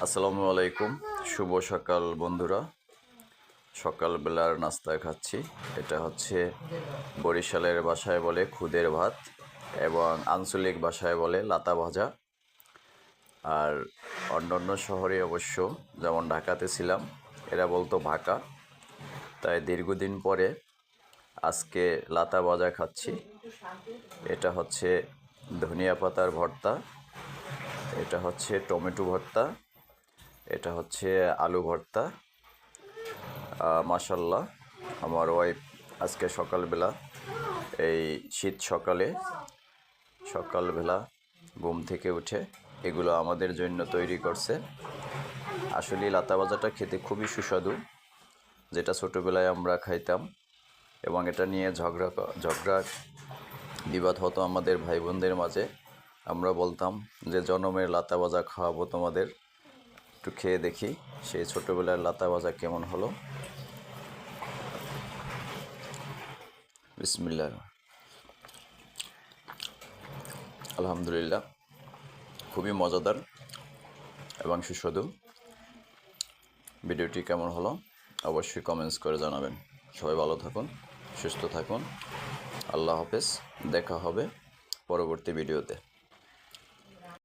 আসসালামু আলাইকুম। শুভ সকাল বন্ধুরা। সকালবেলার নাস্তা খাচ্ছি। এটা হচ্ছে বরিশালের ভাষায় বলে খুদের ভাত এবং আঞ্চলিক ভাষায় বলে লাতা ভাজা। আর অন্যান্য শহরে অবশ্য যেমন ঢাকাতে ছিলাম এরা বলতো ভাকা। তাই দীর্ঘদিন পরে আজকে লাতা ভাজা খাচ্ছি। এটা হচ্ছে ধনিয়া পাতার ভর্তা, এটা হচ্ছে টমেটো ভর্তা, এটা হচ্ছে আলু ভর্তা। মাশাল্লাহ, আমার ওয়াইফ আজকে সকালবেলা এই শীত সকালবেলা ঘুম থেকে উঠে এগুলো আমাদের জন্য তৈরি করছে। আসলে লাতা ভাজাটা খেতে খুবই সুস্বাদু, যেটা ছোটোবেলায় আমরা খাইতাম এবং এটা নিয়ে ঝগড়া বিবাদ হতো আমাদের ভাই বোনদের মাঝে। আমরা বলতাম যে জনমের লাতা ভাজা খাওয়াবো তোমাদের, একটু খেয়ে দেখি সেই ছোটোবেলার লাতা ভাজা কেমন হলো। বিসমিল্লাহ, আলহামদুলিল্লাহ, খুবই মজাদার এবং সুস্বাদু। ভিডিওটি কেমন হলো অবশ্যই কমেন্টস করে জানাবেন। সবাই ভালো থাকুন, সুস্থ থাকুন। আল্লাহ হাফেজ। দেখা হবে পরবর্তী ভিডিওতে।